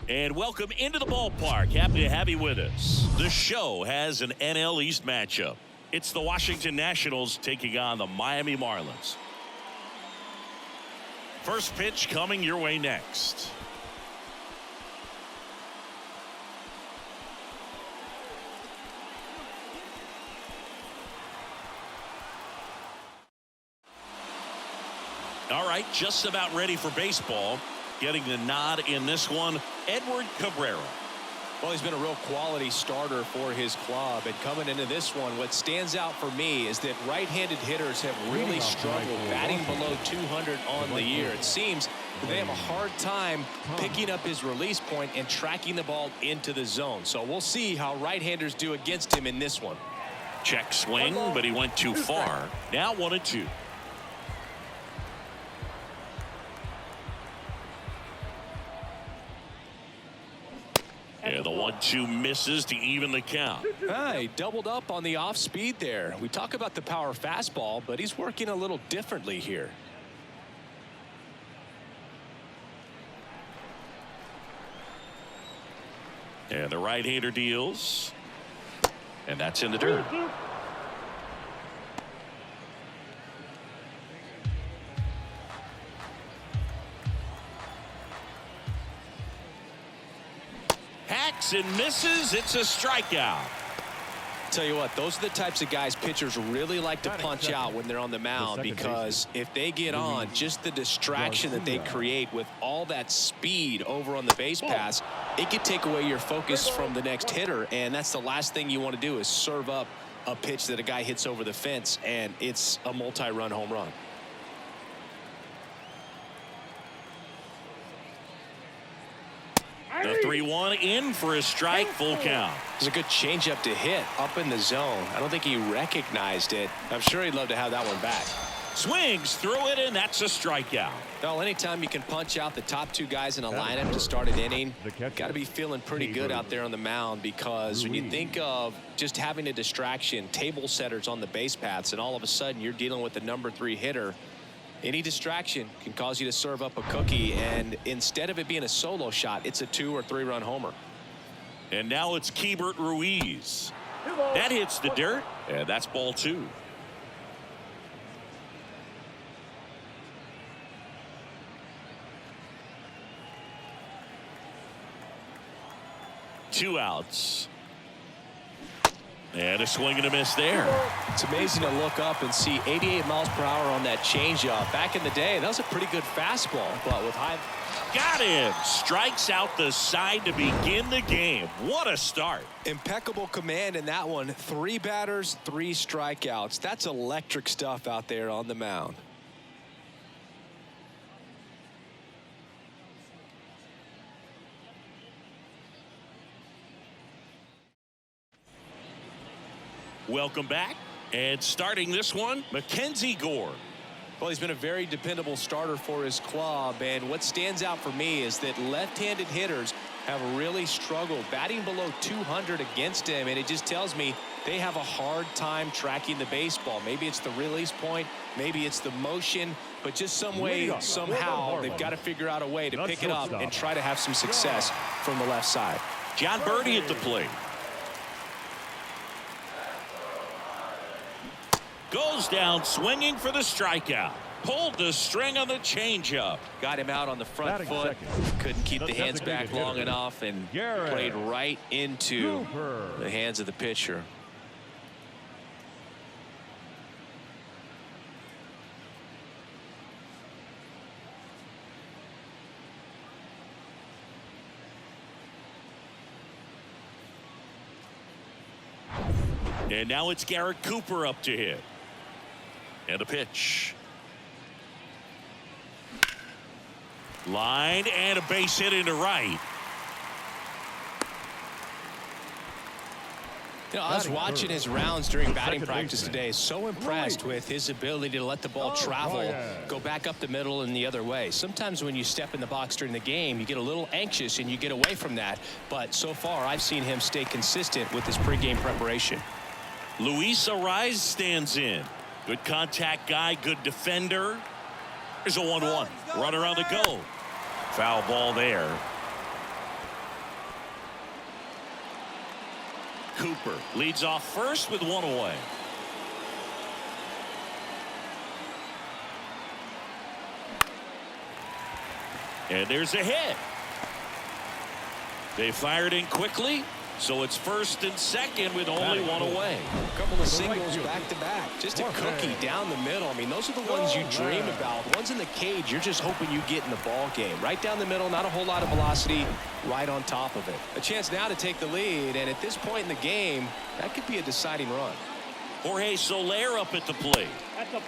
And welcome into the ballpark. Happy to have you with us. The show has an NL East matchup. It's the Washington Nationals taking on the Miami Marlins. First pitch coming your way next. All right, just about ready for baseball. Getting the nod in this one, Edward Cabrera. Well, he's been a real quality starter for his club, and coming into this one, what stands out for me is that right-handed hitters have really struggled batting below 200 on the year. It seems that they have a hard time picking up his release point and tracking the ball into the zone. So we'll see how right-handers do against him in this one. Check swing, but he went too far. Now 1-2. And the 1-2 misses to even the count. He doubled up on the off speed there. We talk about the power fastball, but he's working a little differently here. And the right-hander deals. And that's in the dirt. Hacks and misses. It's a strikeout. Tell you what, those are the types of guys pitchers really like to punch out when they're on the mound, because if they get on, just the distraction that they create with all that speed over on the base pass, it could take away your focus from the next hitter, and that's the last thing you want to do is serve up a pitch that a guy hits over the fence and it's a multi-run home run. The 3-1 in for a strike, full count. It's a good changeup to hit up in the zone. I don't think he recognized it. I'm sure he'd love to have that one back. Swings through it, and that's a strikeout. Well, anytime you can punch out the top two guys in a lineup to start an inning, got to be feeling pretty good out there on the mound, because when you think of just having a distraction, table setters on the base paths, and all of a sudden you're dealing with the number 3 hitter, any distraction can cause you to serve up a cookie, and instead of it being a solo shot, it's a 2 or 3 run homer. And now it's Keibert Ruiz. That hits the dirt, and that's ball 2. Two outs. And a swing and a miss there. It's amazing to look up and see 88 miles per hour on that changeup. Back in the day, that was a pretty good fastball, but with high. Got him. Strikes out the side to begin the game. What a start. Impeccable command in that one. 3 batters, 3 strikeouts. That's electric stuff out there on the mound. Welcome back, and starting this one, Mackenzie Gore. Well, he's been a very dependable starter for his club, and what stands out for me is that left-handed hitters have really struggled batting below 200 against him, and it just tells me they have a hard time tracking the baseball. Maybe it's the release point, maybe it's the motion, but just some way, somehow, they've got to figure out a way to pick it up and try to have some success from the left side. John Birdie at the plate. Goes down swinging for the strikeout. Pulled the string on the changeup. Got him out on the front foot. Couldn't keep the hands back long enough and played right into the hands of the pitcher. And now it's Garrett Cooper up to hit. And a pitch. Line and a base hit into right. You know, I was watching his rounds during batting practice today. So impressed with his ability to let the ball travel, go back up the middle and the other way. Sometimes when you step in the box during the game, you get a little anxious and you get away from that. But so far, I've seen him stay consistent with his pregame preparation. Luis Ariz stands in. Good contact guy, good defender. There's a 1-1. Runner on the go. Foul ball there. Cooper leads off first with one away. And there's a hit. They fired in quickly, so it's first and second with only one away. A couple of singles back to back. Just a cookie down the middle. I mean, those are the ones you dream about. The ones in the cage, you're just hoping you get in the ball game. Right down the middle, not a whole lot of velocity, right on top of it. A chance now to take the lead, and at this point in the game, that could be a deciding run. Jorge Soler up at the plate.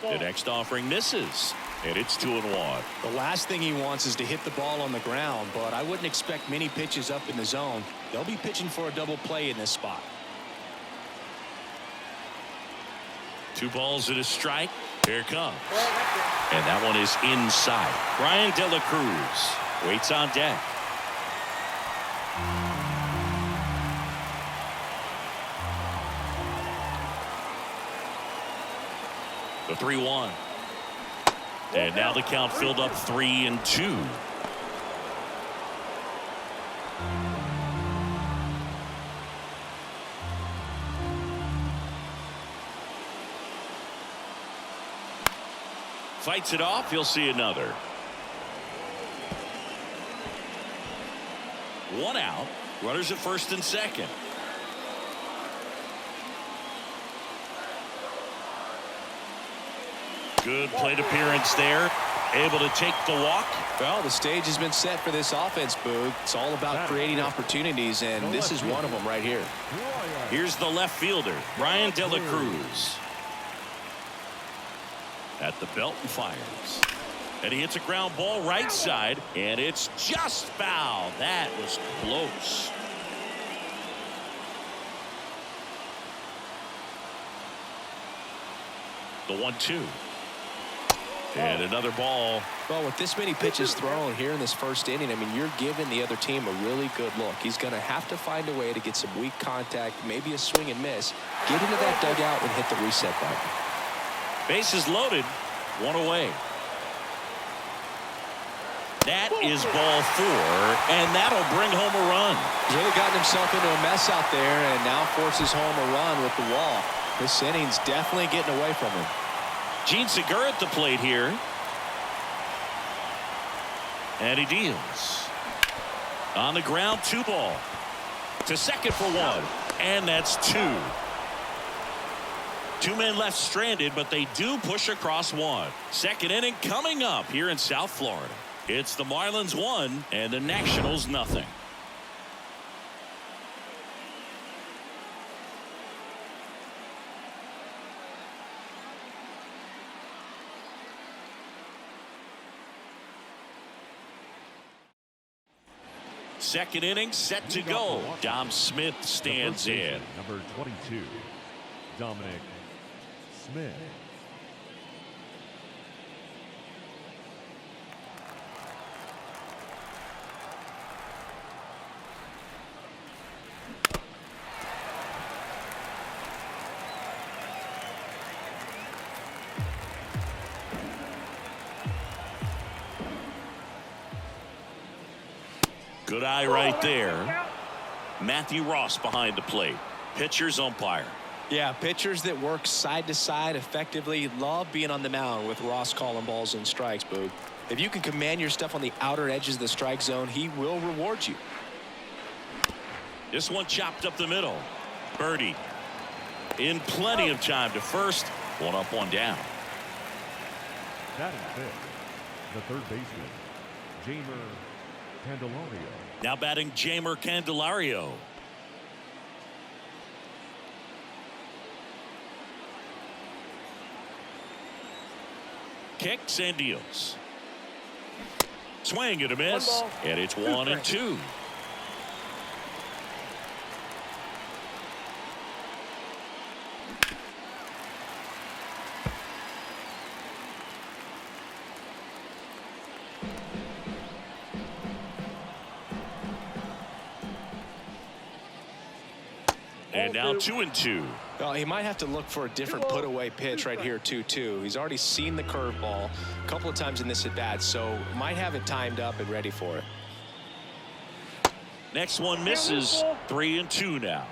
The next offering misses, and it's 2-1. The last thing he wants is to hit the ball on the ground, but I wouldn't expect many pitches up in the zone. They'll be pitching for a double play in this spot. 2 balls and a strike. Here it comes. And that one is inside. Brian De La Cruz waits on deck. The 3-1. And now the count filled up 3-2. Fights it off. You'll see another. 1 out. Runners at first and second. Good plate appearance there. Able to take the walk. Well, the stage has been set for this offense, Boog. It's all about creating opportunities, and this is one of them right here. Here's the left fielder, Brian De La Cruz. At the belt and fires. And he hits a ground ball right side, and it's just foul. That was close. The 1-2. And another ball. Well, with this many pitches thrown here in this first inning, I mean, you're giving the other team a really good look. He's going to have to find a way to get some weak contact, maybe a swing and miss, get into that dugout and hit the reset button. Bases loaded, 1 away. That is ball 4, and that'll bring home a run. He's really gotten himself into a mess out there and now forces home a run with the wall. This inning's definitely getting away from him. Gene Segura at the plate here. And he deals. On the ground, 2 ball. To second for 1. And that's 2. 2 men left stranded, but they do push across 1. Second inning coming up here in South Florida. It's the Marlins 1 and the Nationals nothing. Second inning set to go. Dom Smith stands in. Number 22, Dominic Smith. Good eye right there. Matthew Ross behind the plate. Pitcher's umpire. Yeah, pitchers that work side to side effectively love being on the mound with Ross calling balls and strikes, Boog. If you can command your stuff on the outer edges of the strike zone, he will reward you. This one chopped up the middle. Birdie in plenty of time to first. 1 up, 1 down. Batting fifth, the third baseman, Jamer Candelario. Now batting Jamer Candelario. Kicks and deals. Swing and a miss. And it's 1-2. And now 2-2. Well, he might have to look for a different put away pitch right here 2-2. He's already seen the curveball a couple of times in this at bat, so might have it timed up and ready for it. Next one misses. 3-2 now.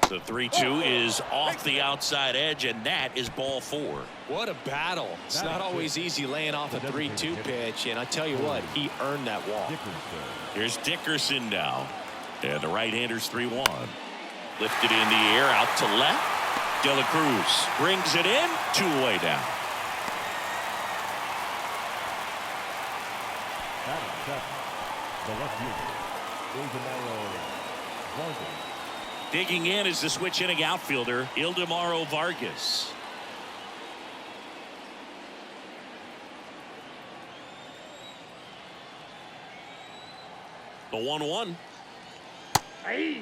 The 3-2 is off the outside edge, and that is ball 4. What a battle. It's not always easy laying off a 3-2 pitch, and I tell you what, he earned that walk. Here's Dickerson now, and the right-hander's 3-1. Lifted in the air, out to left. De La Cruz brings it in, 2 away down. The left fielder, Vargas. Digging in is the switch hitting outfielder, Ildemaro Vargas. The 1-1. Hey.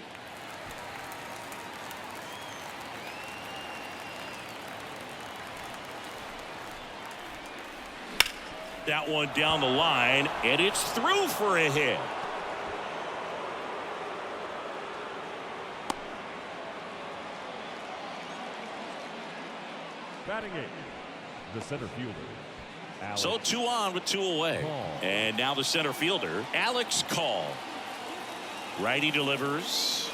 That one down the line, and it's through for a hit. Batting 8, the center fielder. Alex. So 2 on with 2 away. Call. And now the center fielder, Alex Call. Righty delivers.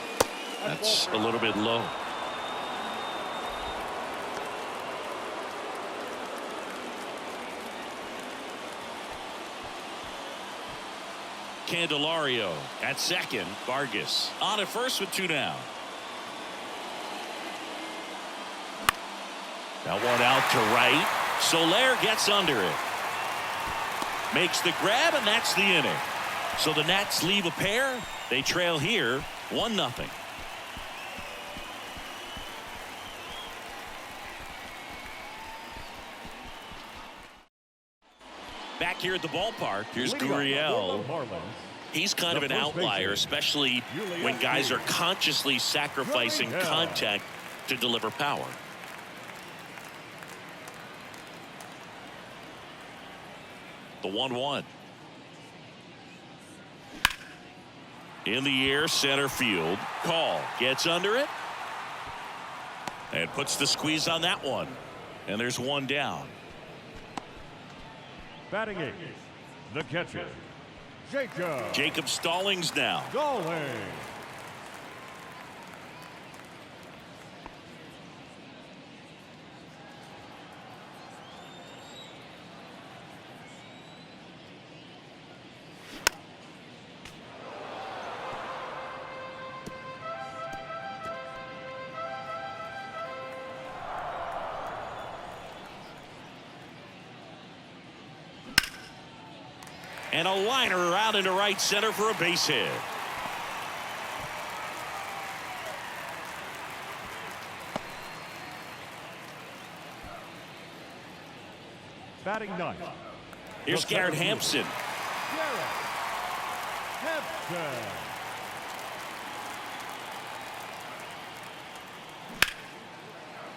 That's a little bit low. Candelario at second. Vargas on at first with 2 down. That one out to right. Soler gets under it. Makes the grab, and that's the inning. So the Nats leave a pair. They trail here 1-0. Back here at the ballpark, here's Gurriel. He's kind of an outlier, especially when guys are consciously sacrificing contact to deliver power. The 1-1. In the air, center field. Call gets under it and puts the squeeze on that one. And there's 1 down. Batting 8, the catcher, Jacob Stallings now. Stallings. And a liner around into right center for a base hit. Batting 9. Here's Garrett Hampson.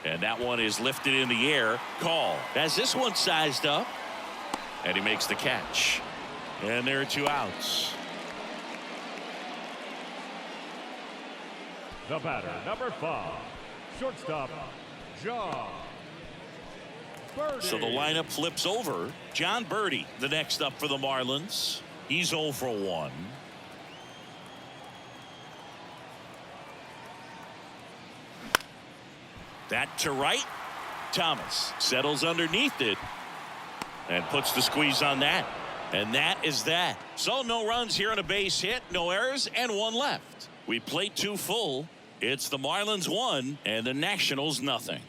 And that one is lifted in the air. Call has this one sized up. And he makes the catch. And there are 2 outs. The batter, number 5, shortstop, John Birdie. So the lineup flips over. John Birdie, the next up for the Marlins. He's 0 for 1. That to right. Thomas settles underneath it and puts the squeeze on that. And that is that. So no runs here on a base hit, no errors, and 1 left. We played 2 full. It's the Marlins 1 and the Nationals nothing.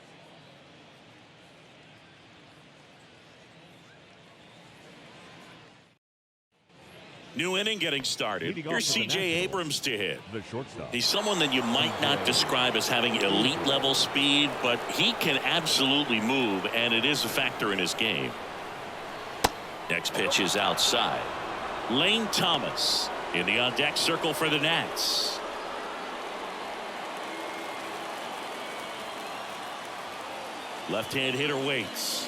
New inning getting started. Here's C.J. Abrams to hit. The shortstop. He's someone that you might not describe as having elite level speed, but he can absolutely move, and it is a factor in his game. Next pitch is outside. Lane Thomas in the on-deck circle for the Nats. Left-hand hitter waits.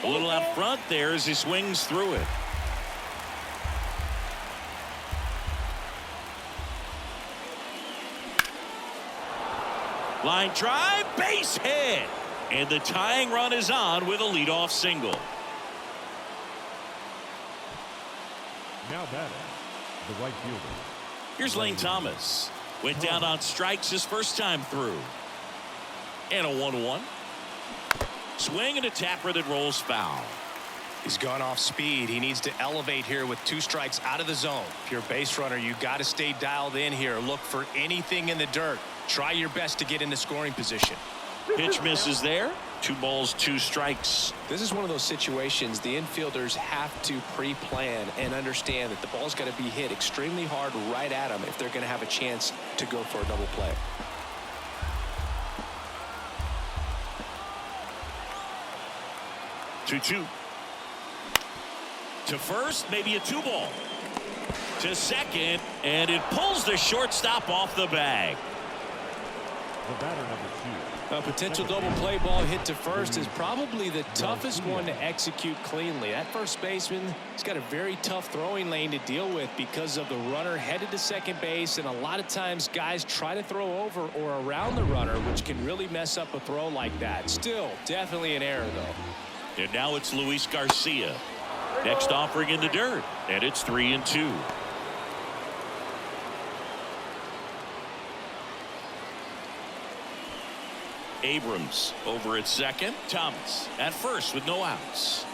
A little out front there as he swings through it. Line drive, base hit. And the tying run is on with a leadoff single. Now batting, the right fielder. Here's Lane Thomas. Went down on strikes his first time through. And a 1-1. Swing and a tapper that rolls foul. He's gone off speed. He needs to elevate here with 2 strikes out of the zone. If you're a base runner, you got to stay dialed in here. Look for anything in the dirt. Try your best to get into scoring position. Pitch misses there. 2 balls, 2 strikes. This is one of those situations the infielders have to pre-plan and understand that the ball's got to be hit extremely hard right at them if they're going to have a chance to go for a double play. Two. To first, maybe a 2-ball. To second, and it pulls the shortstop off the bag. The batter, number 2. A potential double play ball hit to first is probably the toughest one to execute cleanly. That first baseman has got a very tough throwing lane to deal with because of the runner headed to second base, and a lot of times guys try to throw over or around the runner, which can really mess up a throw like that. Still, definitely an error, though. And now it's Luis Garcia. Next offering in the dirt, and it's 3-2. Abrams over at second. Thomas at first with no outs.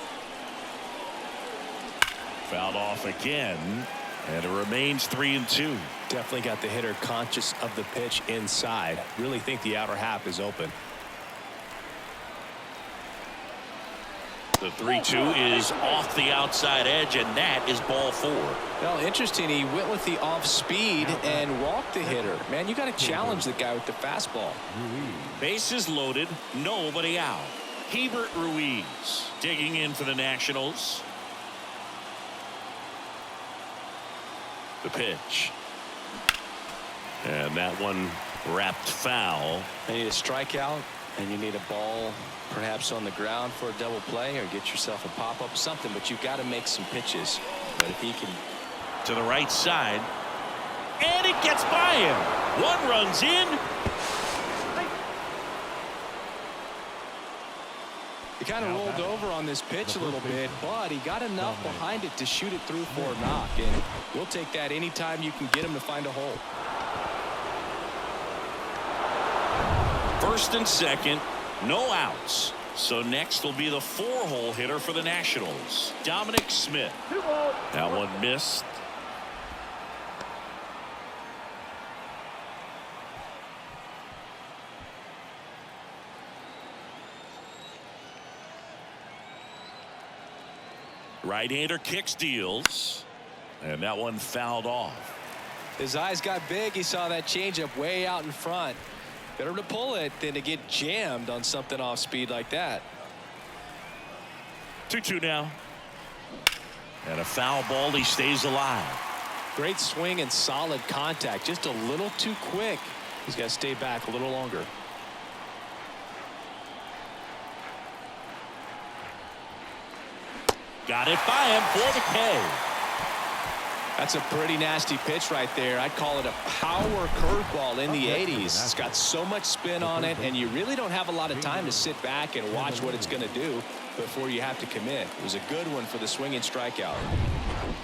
Fouled off again, and it remains 3-2. Definitely got the hitter conscious of the pitch inside. Really think the outer half is open. The 3-2 is off the outside edge, and that is ball 4. Well, interesting. He went with the off speed and walked the hitter. Man, you got to challenge the guy with the fastball. Bases loaded, nobody out. Hebert Ruiz digging in for the Nationals. The pitch. And that one wrapped foul. You need a strikeout, and you need a ball perhaps on the ground for a double play, or get yourself a pop-up, something, but you've got to make some pitches. But if he can. To the right side, and it gets by him. 1 runs in. He kind of rolled over on this pitch a little bit, but he got enough behind it to shoot it through for a knock, and we'll take that anytime you can get him to find a hole. First and second, no outs. So next will be the 4-hole hitter for the Nationals, Dominic Smith. That one missed. Right-hander kicks, deals, and that one fouled off. His eyes got big. He saw that changeup way out in front. Better to pull it than to get jammed on something off speed like that. 2-2 now. And a foul ball. He stays alive. Great swing and solid contact. Just a little too quick. He's got to stay back a little longer. Got it by him for the K. That's a pretty nasty pitch right there. I'd call it a power curveball in the 80s. It's got so much spin on it, and you really don't have a lot of time to sit back and watch what it's going to do before you have to commit. It was a good one for the swinging strikeout.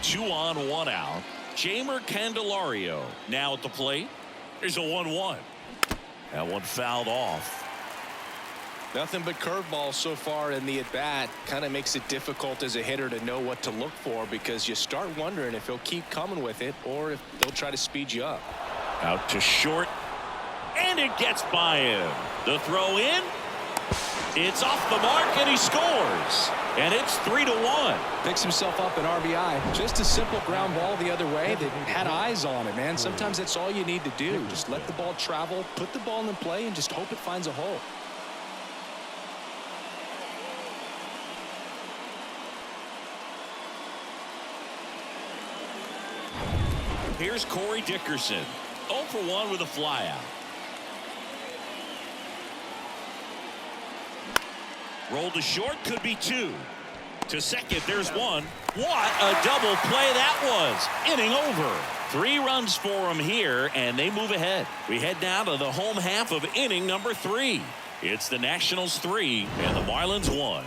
2 on, 1 out. Jamer Candelario now at the plate. There's a 1-1. That one fouled off. Nothing but curveballs so far in the at-bat. Kind of makes it difficult as a hitter to know what to look for, because you start wondering if he'll keep coming with it or if they'll try to speed you up. Out to short, and it gets by him. The throw in. It's off the mark, and he scores. And it's 3-1. Picks himself up an RBI. Just a simple ground ball the other way that had eyes on it, man. Sometimes that's all you need to do. Just let the ball travel, put the ball in play, and just hope it finds a hole. Here's Corey Dickerson. 0 for 1 with a flyout. Roll to short, could be 2. To second, there's 1. What a double play that was. Inning over. 3 runs for him here, and they move ahead. We head now to the home half of inning number 3. It's the Nationals 3 and the Marlins 1.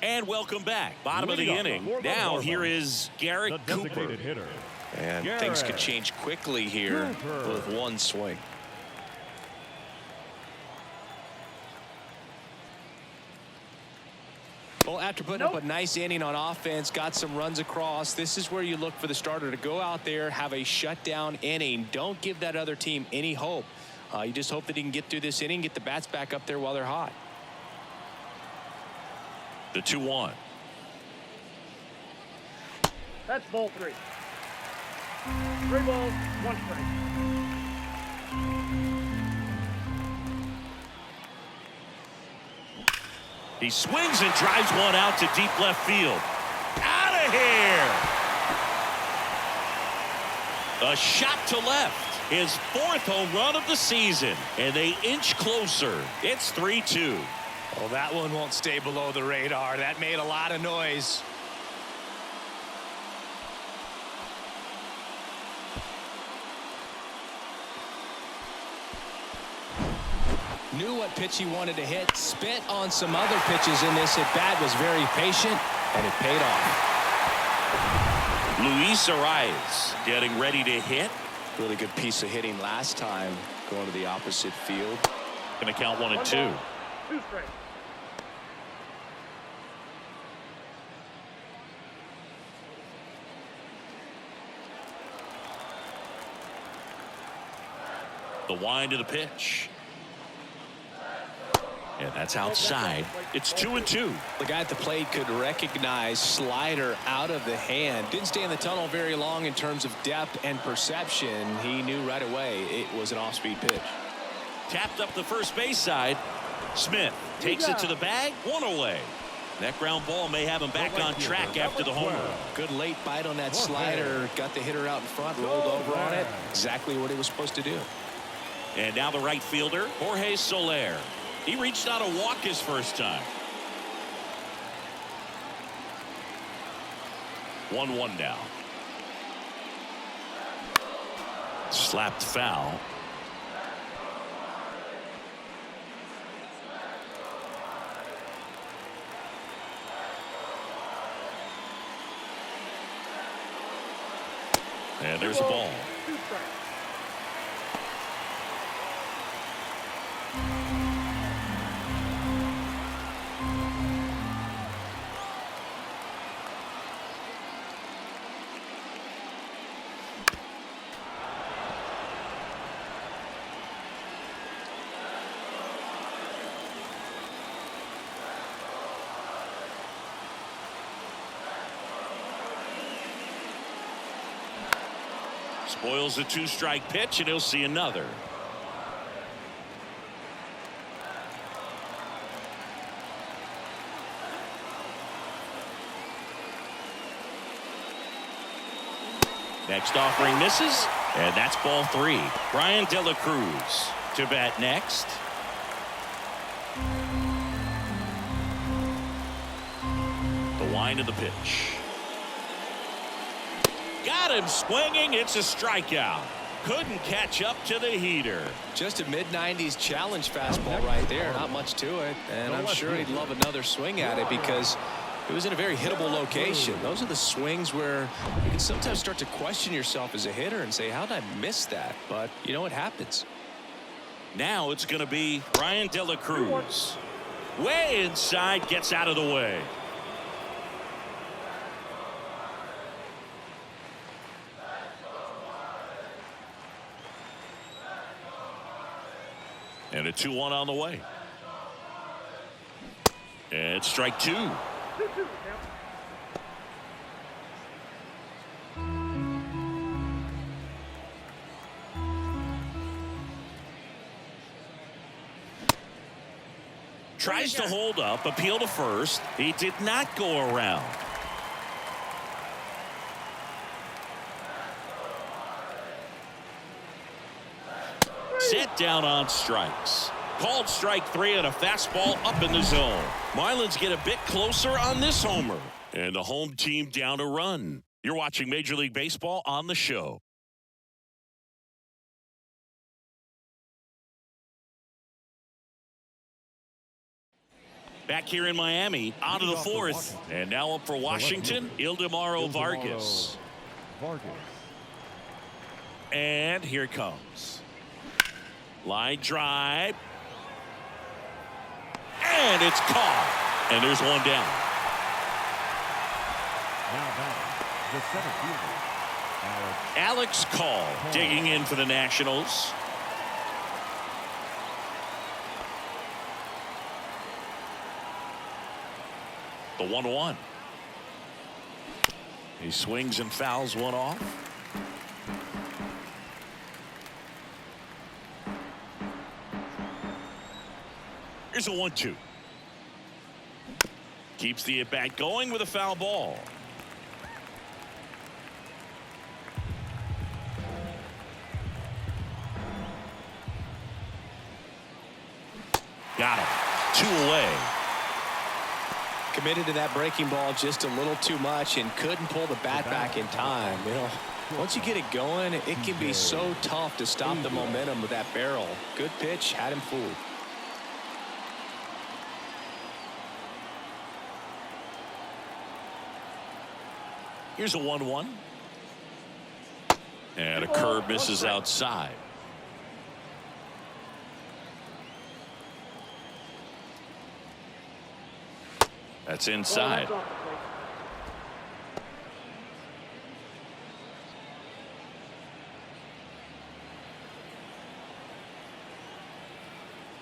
And welcome back. Bottom of the Leading off the inning. fourth Now over. here is The Garrett Cooper. designated hitter. And Garrett things could change quickly here Cooper. with one swing. Well, after putting up a nice inning on offense, got some runs across, this is where you look for the starter to go out there, have a shutdown inning. Don't give that other team any hope. You just hope that he can get through this inning, get the bats back up there while they're hot. The 2-1. That's ball 3. 3 balls, 1 strike. He swings and drives one out to deep left field. Out of here! A shot to left. His 4th home run of the season. And they inch closer. It's 3-2. Well, that one won't stay below the radar. That made a lot of noise. Knew what pitch he wanted to hit. Spent on some other pitches in this at bat. Was very patient, and it paid off. Luis Arias getting ready to hit. Really good piece of hitting last time, going to the opposite field. Going to count 1 and 2. 2 strikes. The wind of the pitch. And that's outside. It's 2 and 2. The guy at the plate could recognize slider out of the hand. Didn't stay in the tunnel very long in terms of depth and perception. He knew right away it was an off-speed pitch. Tapped up the first base side. Smith takes it to the bag. 1 away. That ground ball may have him back on track after the homer. Good late bite on that slider. Got the hitter out in front, rolled over on it. Exactly what he was supposed to do. And now the right fielder, Jorge Soler. He reached out a walk his first time. 1-1 now. Slapped foul. And there's the ball. 2 strikes. Spoils the 2-strike pitch, and he'll see another. Next offering misses, and that's ball 3. Brian De La Cruz to bat next. The wind of the pitch. Got him swinging. It's a strikeout. Couldn't catch up to the heater. Just a mid-90s challenge fastball right there. Not much to it. And I'm sure he'd love another swing at it because it was in a very hittable location. Those are the swings where you can sometimes start to question yourself as a hitter and say, how did I miss that? But you know what happens. Now it's going to be Brian De La Cruz. Way inside, gets out of the way. And a 2-1 on the way. And strike 2. 2-2. Tries to hold up, appeal to first. He did not go around. Set down on strikes. Called strike 3 and a fastball up in the zone. Marlins get a bit closer on this homer. And the home team down a run. You're watching Major League Baseball on the show. Back here in Miami, out of the fourth. And now up for Washington, Ildemaro Vargas. And here it comes. Line drive. And it's caught. And there's one down. Now batting, the center fielder, Alex Call digging in for the Nationals. The 1-1. He swings and fouls one off. Here's a 1-2. Keeps the at-bat going with a foul ball. Got him. 2 away. Committed to that breaking ball just a little too much and couldn't pull the bat back in time. You know, once you get it going, it can be so tough to stop the momentum with that barrel. Good pitch, had him fooled. Here's a 1-1. And a curve misses outside. That's inside.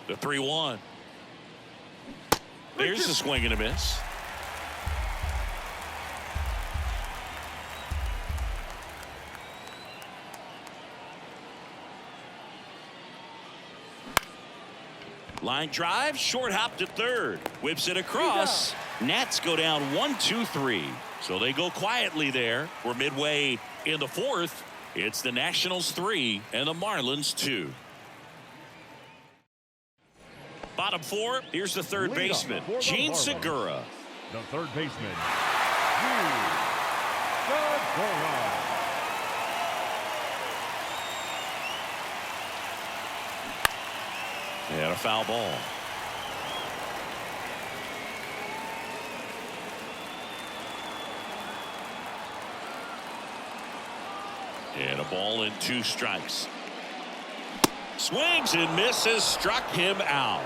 The 3-1. There's a swing and a miss. Line drive, short hop to third. Whips it across. Nats go down 1-2-3. So they go quietly there. We're midway in the fourth. It's the Nationals 3 and the Marlins 2. Bottom 4. Here's the third baseman, Gene Segura. the third baseman, Segura. And a foul ball. And a ball and 2 strikes. Swings and misses, struck him out.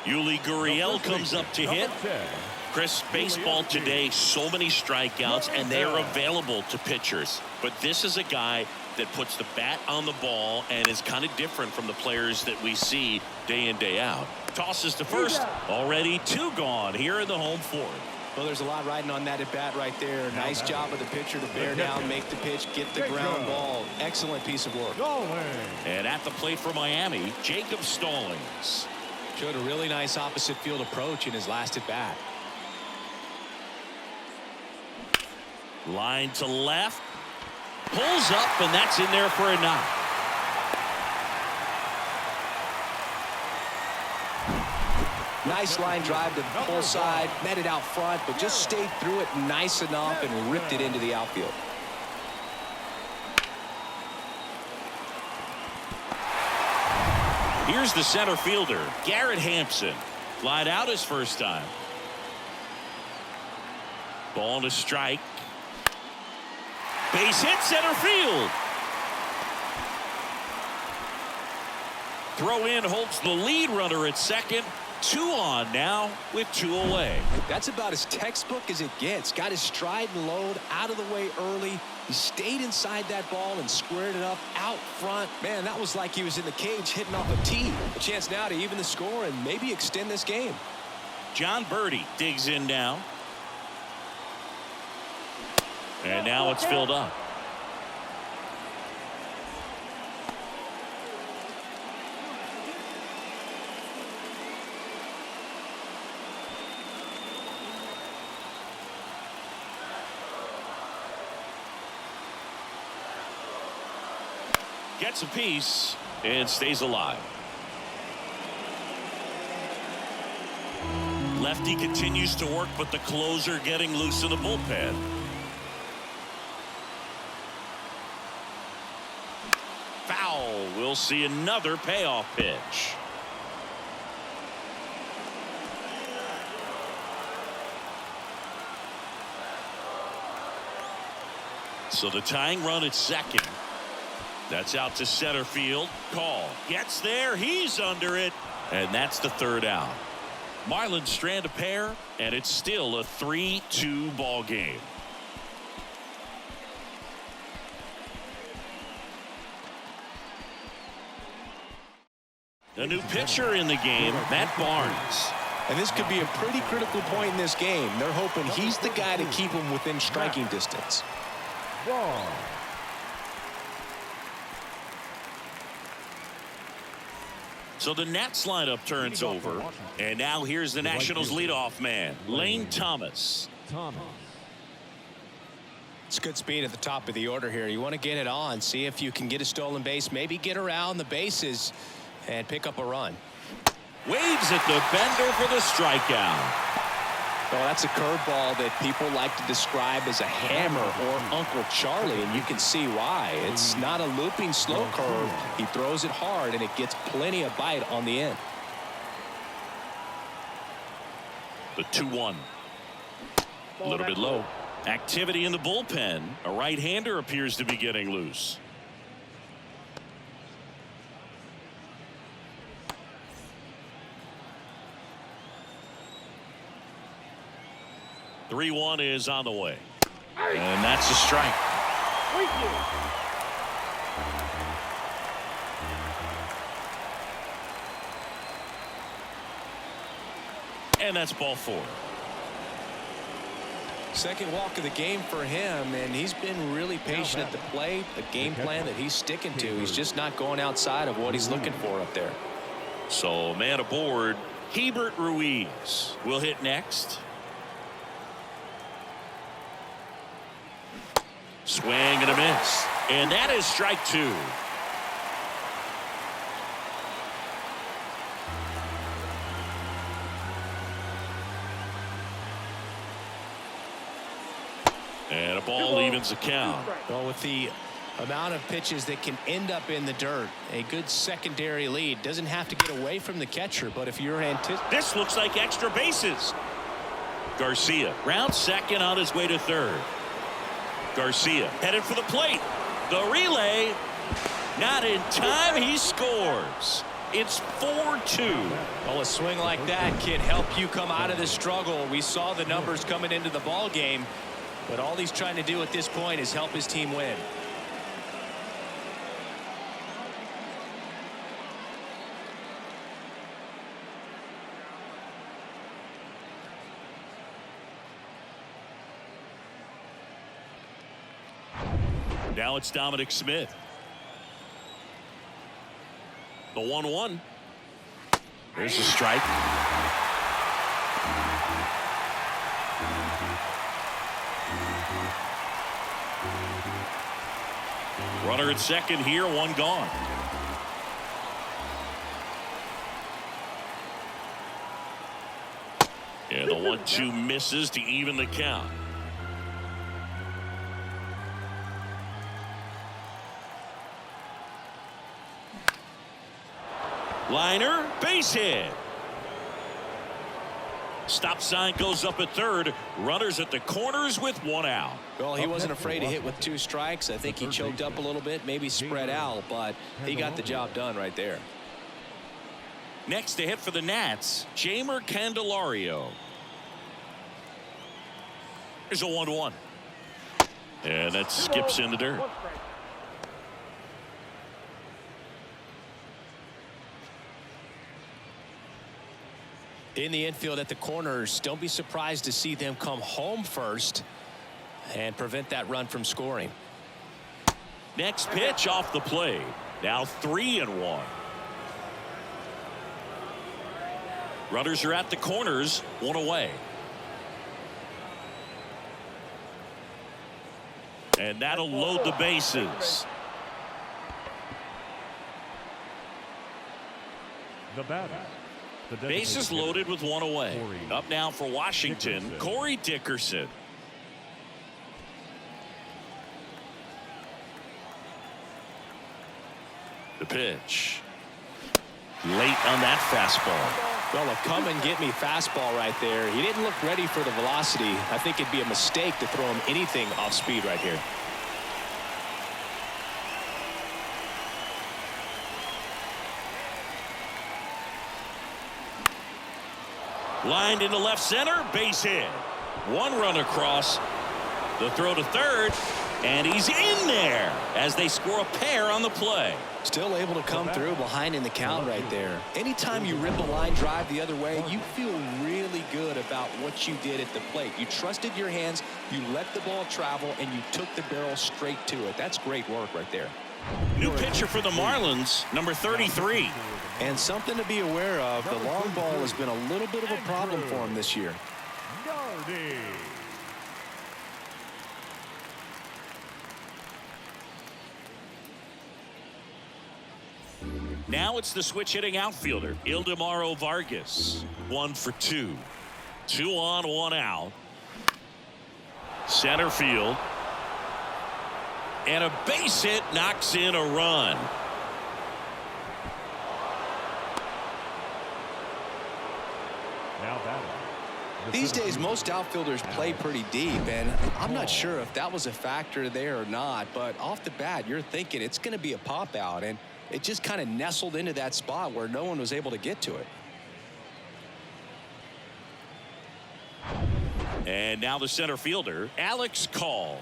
Yuli Gurriel comes up to hit. Chris, baseball today, so many strikeouts, and they are available to pitchers. But this is a guy that puts the bat on the ball and is kind of different from the players that we see day in, day out. Tosses to first. Already 2 gone here in the home fourth. Well, there's a lot riding on that at bat right there. Nice job of the pitcher to bear down, make the pitch, get the ground ball. Excellent piece of work. And at the plate for Miami, Jacob Stallings. Showed a really nice opposite field approach in his last at bat. Line to left. Pulls up, and that's in there for a knock. Nice line drive to the pull side, met it out front, but just stayed through it nice enough and ripped it into the outfield. Here's the center fielder, Garrett Hampson. Flied out his first time. Ball to strike. Base hit, center field. Throw in holds the lead runner at second. 2 on now with 2 away. That's about as textbook as it gets. Got his stride and load out of the way early. He stayed inside that ball and squared it up out front. Man, that was like he was in the cage hitting off a tee. A chance now to even the score and maybe extend this game. John Birdie digs in now. And now it's filled up. Gets a piece and stays alive. Lefty continues to work, but the closer getting loose in the bullpen. Foul will we'll see another payoff pitch. So the tying run at second. That's out to center field. Call. Gets there. He's under it. And that's the third out. Marlins strand a pair, and it's still a 3-2 ball game. A new pitcher in the game, Matt Barnes. And this could be a pretty critical point in this game. They're hoping he's the guy to keep them within striking distance. Ball. So the Nats lineup turns over, and now here's the Nationals leadoff man, Lane Thomas. It's good speed at the top of the order here. You want to get it on, see if you can get a stolen base, maybe get around the bases and pick up a run. Waves at the bender for the strikeout. Well, that's a curveball that people like to describe as a hammer or Uncle Charlie, and you can see why. It's not a looping slow curve. He throws it hard, and it gets plenty of bite on the end. The 2-1. A little bit low. Activity in the bullpen. A right-hander appears to be getting loose. Three-1 is on the way. And that's a strike. And that's ball 4. Second walk of the game for him, and he's been really patient at the plate. A game plan that he's sticking to. He's just not going outside of what he's looking for up there. So man aboard, Hebert Ruiz will hit next. Swing and a miss. And that is strike 2. And a ball evens the count. Well, with the amount of pitches that can end up in the dirt, a good secondary lead doesn't have to get away from the catcher, but if you're This looks like extra bases. Garcia rounds second on his way to third. Garcia headed for the plate. The relay, not in time. He scores. It's 4-2. Well, a swing like that can help you come out of the struggle. We saw the numbers coming into the ball game, but all he's trying to do at this point is help his team win. Now it's Dominic Smith. The 1-1. There's a strike. Runner at second here, one gone. And the 1-2 misses to even the count. Liner, base hit. Stop sign goes up at third. Runners at the corners with one out. Well, he wasn't afraid to hit with 2 strikes. I think he choked up a little bit, maybe spread out, but he got the job done right there. Next to hit for the Nats, Jeimer Candelario. There's a 1-1. And that skips in the dirt. In the infield at the corners, don't be surprised to see them come home first and prevent that run from scoring. Next pitch off the plate. Now 3-1. Runners are at the corners, one away. And that'll load the bases. The batter. Bases loaded with one away. Up now for Washington, Corey Dickerson. The pitch. Late on that fastball. Well, a come and get me fastball right there. He didn't look ready for the velocity. I think it'd be a mistake to throw him anything off speed right here. Lined into left center, base hit. One run across. The throw to third, and he's in there as they score a pair on the play. Still able to come through behind in the count right there. Anytime you rip a line drive the other way, you feel really good about what you did at the plate. You trusted your hands, you let the ball travel, and you took the barrel straight to it. That's great work right there. New pitcher for the Marlins, number 33. And something to be aware of, the long ball has been a little bit of a problem for him this year. Now it's the switch hitting outfielder, Ildemaro Vargas. 1 for 2. 2 on, 1 out. Center field. And a base hit knocks in a run. Now batting. These days, most outfielders play pretty deep, and I'm not sure if that was a factor there or not, but off the bat, you're thinking it's going to be a pop out, and it just kind of nestled into that spot where no one was able to get to it. And now the center fielder, Alex Call.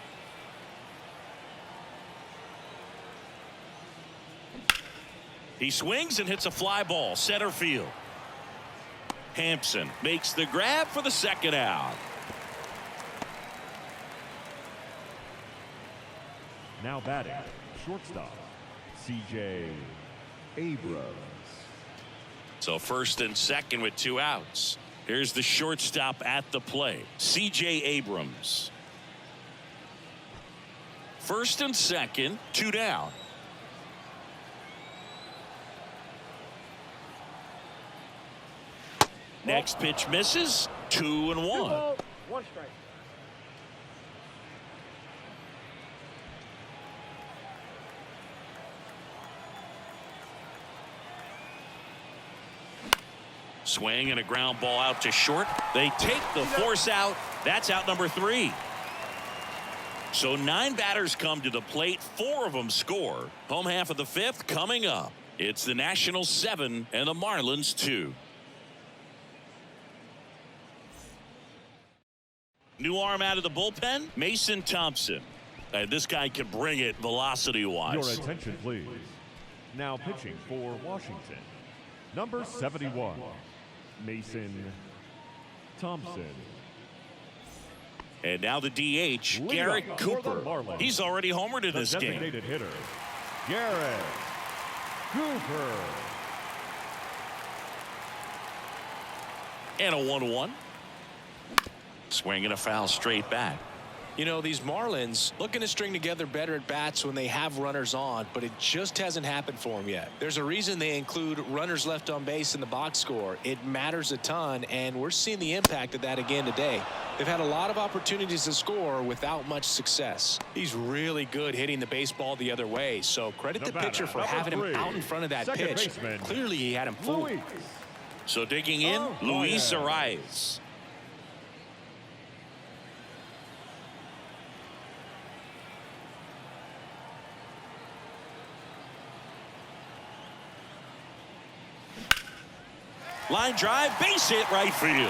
He swings and hits a fly ball, center field. Hampson makes the grab for the second out. Now batting, shortstop, C.J. Abrams. So first and second with 2 outs. Here's the shortstop at the plate, C.J. Abrams. First and second, 2 down. Next pitch misses. 2-1. 1 strike. Swing and a ground ball out to short. They take the force out. That's out number 3. So 9 batters come to the plate. 4 of them score. Home half of the 5th coming up. It's the Nationals 7 and the Marlins 2. New arm out of the bullpen, Mason Thompson. And this guy can bring it velocity-wise. Your attention, please. Now pitching for Washington, number 71, Mason Thompson. And now the DH, Garrett Cooper. He's already homered in this game. Designated hitter, Garrett Cooper. And a 1-1. Swing and a foul straight back. You know, these Marlins looking to string together better at bats when they have runners on, but it just hasn't happened for them yet. There's a reason they include runners left on base in the box score. It matters a ton, and we're seeing the impact of that again today. They've had a lot of opportunities to score without much success. He's really good hitting the baseball the other way, so credit the pitcher for having him out in front of that pitch. Clearly he had him fooled. So digging in, Luis Arias. Line drive, base hit, right field.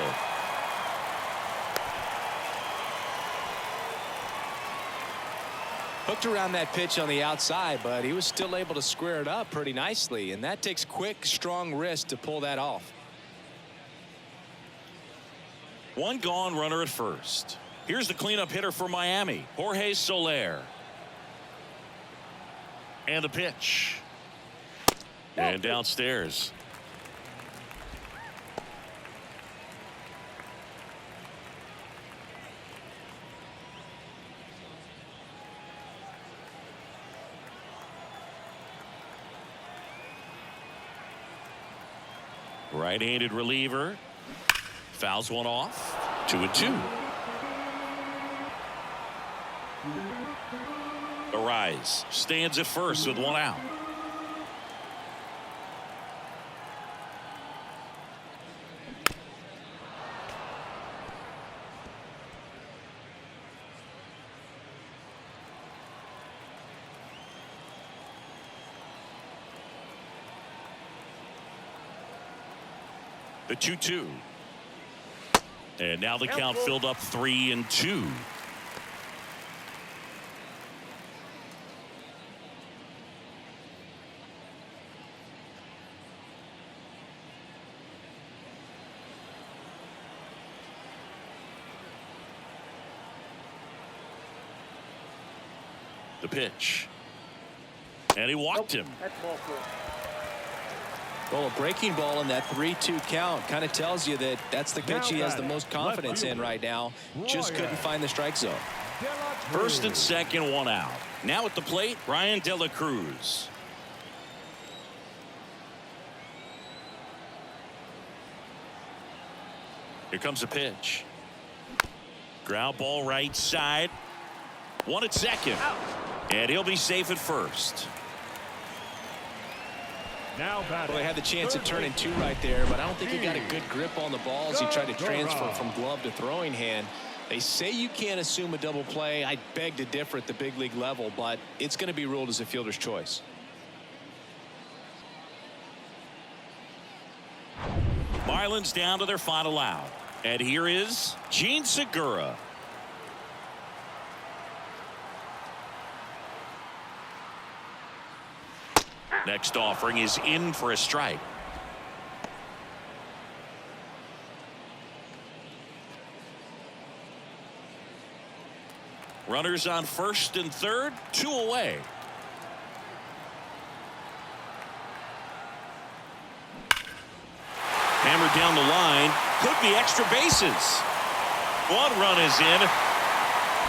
Hooked around that pitch on the outside, but he was still able to square it up pretty nicely, and that takes quick, strong wrist to pull that off. 1 gone, runner at first. Here's the cleanup hitter for Miami, Jorge Soler. And the pitch. And downstairs. Right-handed reliever. Fouls one off. 2-2. Arise stands at first with 1 out. The 2-2. And now the count filled up 3-2. The pitch. And he walked him. That's ball 4. Well, a breaking ball in that 3-2 count kind of tells you that that's the pitch he has the most confidence in right now. Just couldn't find the strike zone. First and second, one out. Now at the plate, Ryan De La Cruz. Here comes a pitch. Ground ball right side. One at second. And he'll be safe at first. Now batting. Well, they had the chance of turning 2 right there, but I don't think he got a good grip on the ball as he tried to transfer from glove to throwing hand. They say you can't assume a double play. I beg to differ at the big league level, but it's going to be ruled as a fielder's choice. Marlins down to their final out. And here is Gene Segura. Next offering is in for a strike. Runners on first and third, 2 away. Hammered down the line, could be extra bases. 1 run is in.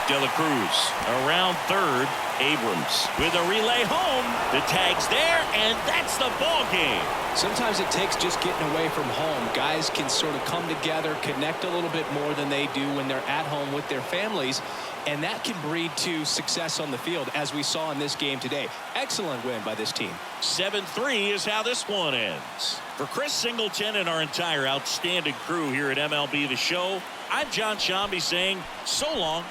De La Cruz around third. Abrams with a relay home. The tag's there, and that's the ball game. Sometimes it takes just getting away from home. Guys can sort of come together, connect a little bit more than they do when they're at home with their families, and that can breed to success on the field, as we saw in this game today. Excellent win by this team. 7-3 is how this one ends. For Chris Singleton and our entire outstanding crew here at MLB The Show, I'm John Shambi saying so long.